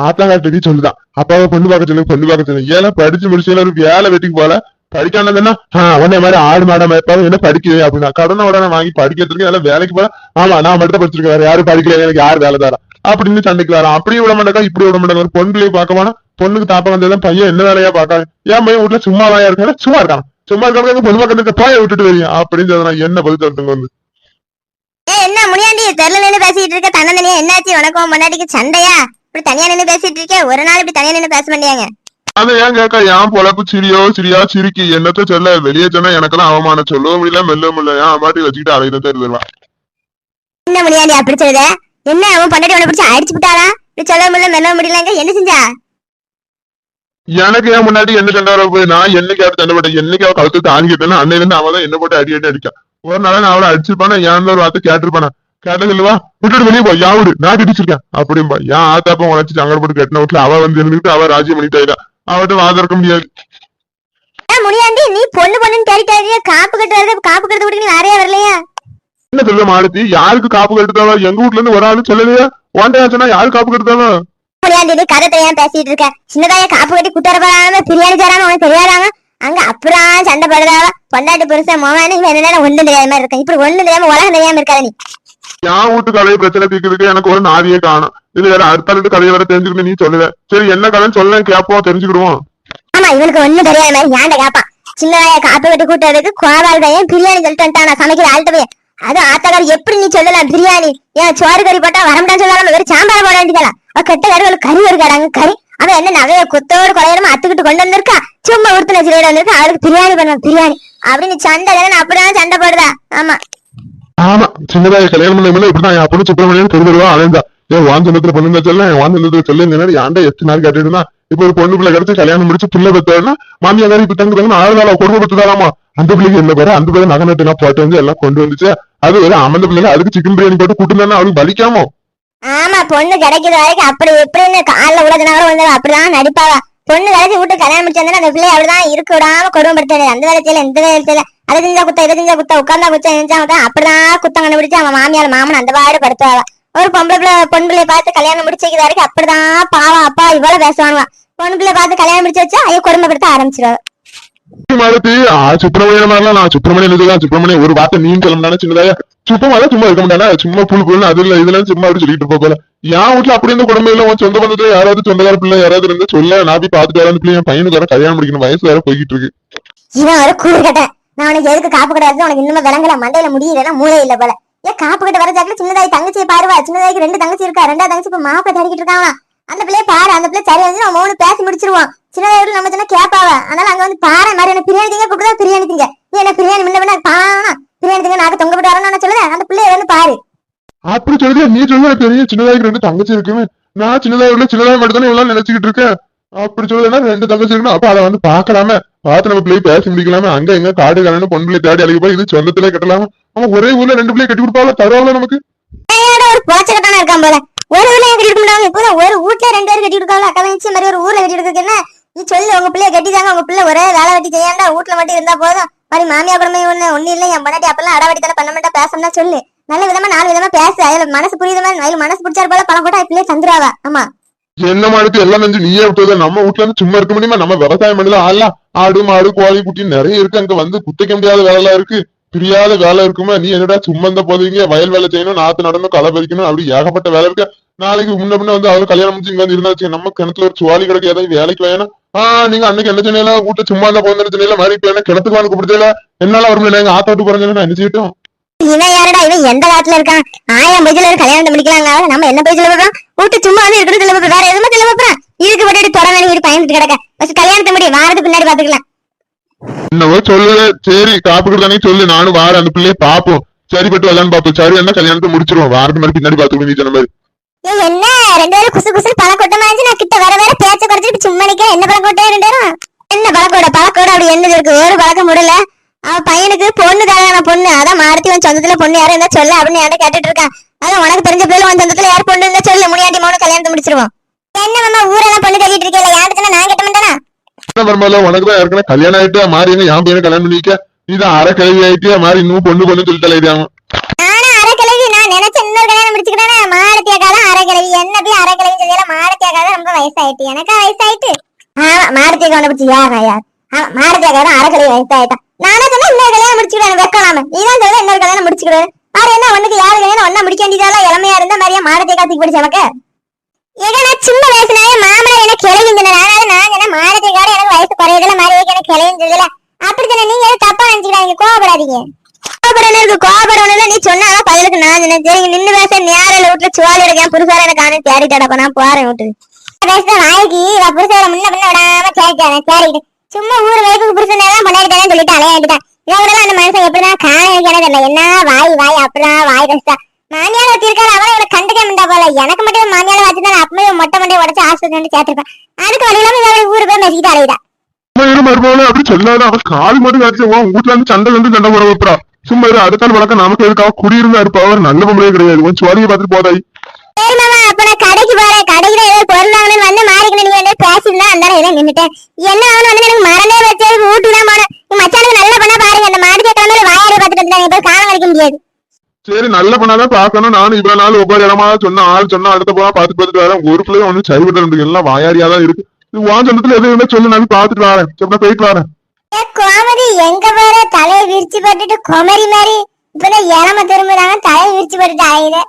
ஆத்தாங்காட்டி சொல்லுதான் அப்பாவை பொண்ணு பார்க்க சொல்லு ஏன்னா படிச்சு முடிச்சதுல ஒரு வேலை வெட்டிக்கு போல படிக்கானதுன்னா உடனே மாதிரி ஆடு மாடாம இருப்பாங்க என்ன படிக்கவே அப்படின்னா கடனை உடனே வாங்கி படிக்கிறதுக்கு எல்லாம் வேலைக்கு போல ஆமா நான் மட்டும் படிச்சிருக்கேன் வேற யாரும் படிக்கல எனக்கு யாரு வேலை தரா அப்படின்னு சண்டைக்கு வரான் அப்படியே விட மாட்டேக்கா இப்படி விட மாட்டேங்க பொண்ணுலயே பார்க்கவானா பொண்ணுக்கு தாப்ப வந்ததுதான் பையன் என்ன வேலையா பாக்காங்க என் பையன் வீட்டுல சும்மாவாயா இருக்காங்க சும்மா இருக்கான் சும்மா இருக்காங்க பொண்ணு பார்க்கறதுக்கு போய விட்டுட்டு வரீங்க அப்படின்னு சொல்றான் என்ன பதில் சொல்றதுங்க வந்து என்ன முனியாண்டி தெருல நின்னு பேசிட்டு இருக்க தன்னந்தனியா என்னாச்சு உனக்கும் முன்னாடிக்கு சண்டையா இப்படி தனியா நின்னு பேசிட்டு இருக்கே ஒரு நாள் இப்படி தனியா நின்னு பேச மாட்டியாங்க அதை ஏன் கேட்க என் பொழப்பு சிரியா சிரிக்கி என்னத்த சொல்ல வெளியே சொன்னா எனக்கெல்லாம் அவமானம் சொல்ல முடியல மெல்ல முடியல ஏன் மாட்டி வச்சுக்கிட்டு அலையில தெரிஞ்சிருவான் என்ன முனியாண்டி அப்படி சொல்லுத என்ன அவன் பண்டாடி உன பிடிச்சி அடிச்சு விட்டாளா இப்படி சொல்ல முடியல மெல்ல முடியலங்க என்ன செஞ்சா எனக்கு ஏன் முன்னாடி என்ன சண்டை வர போய் நான் என்னைக்கு அவள் சண்டை போட்டேன் என்னைக்கு அவள் கழுத்து தாங்கி கேட்டேன்னா அன்னையில இருந்து அவன் தான் என்ன போட்டு அடி அடிக்கா ஒரு நாள் நான் அவளை அடிச்சிருப்பானா ஏன் ஒரு வார்த்தை கேட்டிருப்பானா கேட்ட சொல்லுவா விட்டுட்டு வெளியே போ யா விடு நான் இடிச்சிருக்கேன் அப்படின்பா ஏன் ஆத்தாப்ப உழைச்சு சங்கட போட்டு கட்டின வீட்டுல அவ வந்து இருந்துட்டு அவ ராஜ்யம் பண்ணிட்டாயிடா அவட்ட வாதம் இருக்க முடியாது முனியாண்டி நீ பொண்ணு பொண்ணுன்னு கேட்டாரியா காப்பு கட்டு வருது காப்பு கட்டு விட்டு நீ நிறைய வரலையா என்ன சொல்ல மாறுத்தி யாருக்கு காப்பு கட்டுத்தாவோ எங்க வீட்டுல இருந்து ஒரு ஆளு சொல்லலையா ஒன்றையா சொன்னா யாரு காப்பு கட்டுத்தாவோ முனியாண்டி நீ கதை தெரியாம பேசிட்டு இருக்க சின்னதாய காப்பு கட்டி குட்டர போறாம பிரியாணி தராம உனக்கு தெரியாதாங்க அங்க அப்புறம் சண்டை போடுதாவ பொண்டாட்டி புருஷன் மோவானு என்ன ஒண்ணு தெரியாத மாதிரி இருக்க இப்படி ஒண்ணு தெரியாம உலகம் தெரியாம இருக்காத நீ என் வீட்டு கதையை பிரச்சனை தீர்க்கிறதுக்கு எனக்கு ஒரு நாதியே காணும் இது வேற அடுத்த கதையை வேற தெரிஞ்சுக்கிட்டு நீ சொல்லுவ சரி என்ன கதைன்னு சொல்ல கேப்போம் தெரிஞ்சுக்கிடுவோம் ஆமா இவனுக்கு ஒண்ணு தெரியாத மாதிரி ஏன்ட கேப்பான் சின்னதாய காப்பு கட்டி கூட்டுறதுக்கு கோவால் பையன் பிரியாணி சொல்லிட்டு வந்துட்டான் சமைக்கிற ஆள்கிட்ட போய் அது ஆத்தக்காரி எப்படி நீ சொல்லலாம் பிரியாணி ஏன் சோறு கறி போட்டா வரமுடான்னு சொல்லலாம் வெறும் சாம்பார் போட வேண்டியதா அவ கெட்ட கறி ஒரு கறி இருக்காடாங்க கறி அவன் என்ன நகைய கொத்தோடு குறையிறமா அத்துக்கிட்டு கொண்டு வந்திருக்கா சும்மா உறுத்துன சிலையில வந்திருக்கா அவளுக்கு பிரியாணி பண்ணுவான் பிரியாணி அப்படின்னு சண்டை அப்படிதான் சண்டை போடுதா ஆமா ஆமா சின்னதாய கல்யாணம் பண்ண இப்படிதான் என் பொண்ணு சுப்பிரமணியன் தெரிஞ்சிருவா அலைந்தா ஏன் வாந்தத்துல பொண்ணுங்க சொல்ல என் வாந்தத்துல சொல்லுங்க யாண்ட எத்தனை நாள் கேட்டுட்டுனா இப்ப ஒரு பொண்ணு பிள்ளை கிடைச்சு கல்யாணம் முடிச்சு பிள்ளை பெற்றோம்னா மாமியார் இப்ப தங்குறாங்க 6 நாள் கொடுமை பெற்றுதாராமா அந்த பிள்ளைக்கு என்ன பேரு அந்த பிள்ளை நகை நட்டு போட்டு வந்து எல்லாம் கொண்டு வந்துச்சு அது ஒரு அமர்ந்த பிள்ளைங்க அதுக்கு சிக்கன் பிரியாணி போட்டு கூட்டுனா அவளுக்கு வலிக்காமோ ஆமா பொண்ணு கிடைக்கிற வரைக்கும் அப்படி எப்படின்னு காலில் உலகனால வந்து அப்படிதான் நடிப்பாவா பொண்ணு கிடைச்சி வீட்டு கல்யாணம் முடிச்சிருந்தா அந்த பிள்ளை அப்படிதான் இருக்க விடாம கொடுமைப்படுத்தாது அந்த வேலையில எந்த வேலையில அதை செஞ்சா குத்தா இதை செஞ்சா குத்தா உட்கார்ந்தா குத்தா செஞ்சா அப்படிதான் குத்தம் கண்டுபிடிச்சு அவன் மாமியார் மாமன் அந்த பாடு படுத்துவாவா ஒரு பொம்பளை பிள்ளை பொண்ணு பிள்ளைய பார்த்து கல்யாணம் முடிச்சிருக்கிற வரைக்கும் அப்படிதான் பாவா அப்பா இவ்வளவு பேசுவானுவா பொண்ணு பிள்ளை பார்த்து கல்யாணம் முடிச்சு வச்சா ஐயோ கொடுமைப்படுத்த ஆரம்பிச்சிருவா சுப்பிரமணியன் மாதிரிலாம் நான் சுப்பிரமணியன் ஒரு வார்த்தை நீங்க சொல்ல சின்னதாயா சுத்தமா சும்மா இருக்க மாட்டானா சும்மா புல் அது இல்ல இதுல சும்மா அப்படி சொல்லிட்டு போல என் வீட்டுல அப்படி இருந்த குடும்பம் இல்ல உன் சொந்த பந்தத்துல யாராவது சொந்தக்கார பிள்ளை யாராவது இருந்தா சொல்ல நான் போய் பாத்துட்டு வர பிள்ளை என் பையனுக்கு வேற கல்யாணம் முடிக்கணும் வயசு வேற போய்கிட்டு இருக்கு இவன் ஒரு கூறு கட்டேன் நான் உனக்கு எதுக்கு காப்பு கிடையாது உனக்கு இன்னும் விளங்கல மண்டையில முடியல மூளை இல்ல போல ஏன் காப்பு கட்ட வர ஜாக்கில சின்னதாய் தங்கச்சியை பாருவா சின்னதாய்க்கு 2 தங்கச்சி இருக்கா 2ஆவது தங்கச்சி இப்ப மாப்பிள்ளை தேடிக்கிட்டு இருக்கான் அந்த பிள்ளைய பாரு அந்த பிள்ளை சரி வந்து நம்ம 3 பேசி முடிச்சிருவோம் சின்னதாயோட நம்ம சொன்னா கேப்பாவ அதனால அங்க வந்து பாரு மாதிரி என்ன பிரியாணி திங்க கூப்பிடுதா பிரியாணி திங்க என்ன பிரியாணி முன்ன பானா பிரியாணி திங்க நாக்கு தொங்க விட்டு வரணும் சொல்லுவேன் அந்த பிள்ளைய வந்து பாரு அப்படி சொல்லுது நீ சொல்லுவா தெரியும் சின்னதாய்க்கு 2 தங்கச்சி இருக்குமே நான் சின்னதாய் மட்டும் தானே இவ்வளவு நினைச்சுக்கிட்டு இருக்கேன் அப்படி சொல்லுதுன்னா 2 தங்கச்சி இருக்கணும் அப்ப அதை வந்து பாக்கலாமே பார்த்து நம்ம பிள்ளைய பேசி முடிக்கலாமே அங்க எங்க காடு கலன்னு பொண்ணு பிள்ளை தேடி அழைக்க போய் இது சொந்தத்திலே கட்டலாமா அவன் ஒரே ஊர்ல 2 பிள்ளைய கட்டி கொடுப்பாங்களா தருவாங்களா நமக்கு ஒரு போச்சக்கட்டான இருக்கான் போல ஒரு ஊர்ல கட்டி கொடுக்க முடியாது இப்ப ஒரு வீட்டுல 2 பேரும் கட்டி கொடுக்காங்க அக்கா தங்கச்சி மாதிரி ஒரு ஊர்ல கட்டி கொடுக்க என்ன நீ சொல்லு உங்க பிள்ளைய கட்டிதாங்க உங்க பிள்ளை ஒரே வேலை வெட்டி செய்யாண்டா வீட்டுல மட்டும் இருந்தா போதும் மாதிரி மாமியா குடும்பம் ஒண்ணு இல்ல என் பொண்டாட்டி அப்பெல்லாம் அடவாடி தானே பண்ண மாட்டா பேசணும்னா சொல்லு நல்ல விதமா 4 விதமா பேசு அதுல மனசு புரியுது மாதிரி மனசு பிடிச்சாரு போல பணம் போட்டா பிள்ளைய தந்துருவாவா ஆமா என்ன மாதிரி எல்லாம் நெஞ்சு நீயே விட்டது நம்ம வீட்டுல இருந்து சும்மா இருக்க முடியுமா நம்ம விவசாயம் பண்ணல ஆளா ஆடு மாடு கோழி குட்டி நிறைய இருக்கு அங்க வந்து குத்தைக்க முடியாத வேலை எல்லாம் இருக்கு பிரியாத வேலை இருக்குமா நீ என்னடா சும்மா இந்த போதுவீங்க வயல் வேலை செய்யணும் நாத்து நடணும் களை பறிக்கணும் அப்படி ஏகப்பட்ட வேலை இருக்கு நாளைக்கு முன்ன வந்து அவங்க கல்யாணம் முடிச்சு இங்க வந்து இருந்தாச்சு நம்ம கிணத்துல ஒரு சுவாலி கிடக்கு ஏதாவது வேலைக்கு வேணும் நீங்க அன்னைக்கு என்ன சொன்னீங்களா வீட்டு சும்மா இருந்தா போன சொன்னீங்களா மாதிரி இப்ப என்ன கிணத்துக்கு வந்து கூப்பிடுச்சல என்னால வரும் எங்க ஆத்தோட்டு போறேன்னு நான் என்ன செய்யட்டும் இவன் யாரடா இவன் எந்த காட்டுல இருக்கான் 1000 பேஜ்ல கல்யாணம் முடிக்கலாங்க நம்ம என்ன பேஜ்ல போறோம் வீட்டு சும்மா வந்து இருக்கிறது வேற எதுவுமே தெரியல போறேன் இதுக்கு பட்டு தொட வேணும் பயந்துட்டு கிடக்க கல்யாணத்தை முடியும் வாரத்துக்கு பின்னாடி பாத்துக்கலாம் என்னவோ சொல்லுற சரி காப்புக்கு தானே சொல்லு நானும் வார அந்த பிள்ளைய பாப்போம் சரிப்பட்டு வரலான்னு பாப்போம் சரி என்ன கல்யாணத்தை முடிச்சிருவோம் வாரத்து மாதிரி பின்னாடி பாத்துக்கணும் நீ சொன்ன மாதிரி என்ன 2 பேரும் குசு குசு பழக்கொட்டமா இருந்துச்சு நான் கிட்ட வர வேற பேச்ச குறைச்சிட்டு சும்மா நிக்கிறேன் என்ன பழக்கொட்டே 2 பேரும் என்ன பழக்கோட அப்படி என்னது இருக்கு ஒரு பழக்கம் முடியல அவ பையனுக்கு பொண்ணு தான பொண்ணு அதான் மாருதி உன் சொந்தத்துல பொண்ணு யாரும் இருந்தா சொல்லு அப்படின்னு என்கிட்ட கேட்டுட்டு இருக்கான் அதான் உனக்கு தெரிஞ்ச பிள்ளை உன் சொந்தத்துல யார் பொண்ணு இருந்தா சொல்லு முனியாண்டி மௌன கல்யாணத்தை முடிச்சிருவோம் என்ன மாமா ஊரெல்லாம் பொண்ணு கட்டிட்டு இருக்கல யாருக்கு நான் கட்ட மாட்டேனா உனக்கு தான் ஏற்கனவே கல்யாணம் ஆயிட்டு மாறி எங்க என் பையனை கல்யாணம் பண்ணிக்க நீதான் அரை கிழவி ஆயிட்டு மாறி இன்னும் பொண்ணு சொல்லிட்டு நானும் அரை கிழவி நான் நினைச்ச இன்னொரு கல்யாணம் முடிச்சுக்கிட்டேன் மாரத்தியா காலம் அரைக்கிழவி என்ன போய் அரைக்கிழவி சொல்லியில மாடத்தேக்காத ரொம்ப வயசாயிட்டு எனக்கா வயசாயிட்டு ஆமா மாடத்தேக்க கொண்டு பிடிச்சி யார் ஆமா மாடத்தேக்காதான் அரைக்கிழவி வயசாயிட்டா நானே சொன்னா இன்னொரு கல்யாணம் முடிச்சுக்கிறேன் வைக்கலாம நீதான் சொல்ல இன்னொரு கல்யாணம் முடிச்சுக்கிறேன் வேற என்ன ஒண்ணுக்கு யாரு கல்யாணம் ஒன்னா முடிக்க வேண்டியதால இளமையா இருந்தா மாதிரியா மாடத்தேக்காத்துக்கு பிடிச்ச நமக்கு ஏன்னா நான் சின்ன வயசுனாவே மாமலை எனக்கு கிளையுங்க அதனால நான் என்ன மாடத்தேக்காட எனக்கு வயசு குறையதுல மாதிரி எனக்கு கிளையுன்றதுல அப்படி தானே நீங்க எதுவும் தப்பா நினைச்சுக்கிறாங்க கோவப்படாதீங்க கோபப்படணும் நீ சொன்னாலும் பதிலுக்கு நான் சொன்னேன் சரி நின்னு பேச நேரில் வீட்டுல சுவாலி இருக்கேன் புருஷார எனக்கு ஆனு தேடிட்டாடப்ப நான் போறேன் வீட்டு பேசுற நாய்க்கு புருஷார முன்ன பின்ன விடாம தேடிட்டு சும்மா ஊர் வயசுக்கு புருஷன் தான் கொண்டாடிட்டானு சொல்லிட்டு அலையாண்டுட்டான் இவங்களெல்லாம் அந்த மனுஷன் எப்படிதான் காண எனக்கு தெரியல என்ன வாய் அப்படிதான் வாய் கஷ்டா மாமியால வச்சிருக்காரு அவரை இவனை கண்டுக்க முடியா போல எனக்கு மட்டும் மாமியால வச்சுதான் அப்பவே மொட்டை மண்டையை உடச்சு ஆஸ்பத்திரி சேர்த்திருப்பேன் அதுக்கு வழியிலாம இவரை ஊருக்கு போய் மெசிக்கிட்டு அலையிடா மருமகளை அப்படி சொல்லாத அவன் கால் மட்டும் காய்ச்சி உன் வீட்டுல இருந்து சண்டை போட வைப்பா சும்மா அடுத்தால் வழக்கம் நமக்கு எதுக்காக குடியிருந்தா இருப்பா அவர் நல்ல பொம்பளையே கிடையாது உன் சுவாலியை பார்த்துட்டு போதாய் சரி மாமா அப்ப நான் கடைக்கு போறேன் கடைக்கு ஏதோ பொருள் வாங்கணும்னு வந்து மாறிக்கணும் நீங்க வந்து பேசிருந்தா அந்த இடம் நின்னுட்டேன் என்ன ஆகணும் வந்து எனக்கு மறந்தே வச்சு வீட்டுக்கு தான் போனேன் மச்சானுக்கு நல்ல பண்ணா பாருங்க அந்த மாடு கிழமையில வாயாடி பார்த்துட்டு இருந்தாங்க இப்ப காலம் வரைக்க முடியாது சரி நல்ல பண்ணாதான் பாக்கணும் நானும் இவ்வளவு நாள் ஒவ்வொரு இடமா சொன்ன ஆள் சொன்னா அடுத்த போனா பார்த்துட்டு வரேன் ஒரு பிள்ளையும் ஒன்னும் சரிபட்டு எல்லாம் வாயாடியாதான் இருக்கு வான் சொந்தத்துல எது இருந்தா சொல்லு நான் பார்த்துட்டு வரேன் சொன்னா போயிட்டு வரேன் கோமதி எங்க போற தலையை விரிச்சு போட்டுட்டு குமரி மாதிரி இப்பதான் இளம திரும்புறாங்க தலையை விரிச்சு போட்டுட்டு அலையுது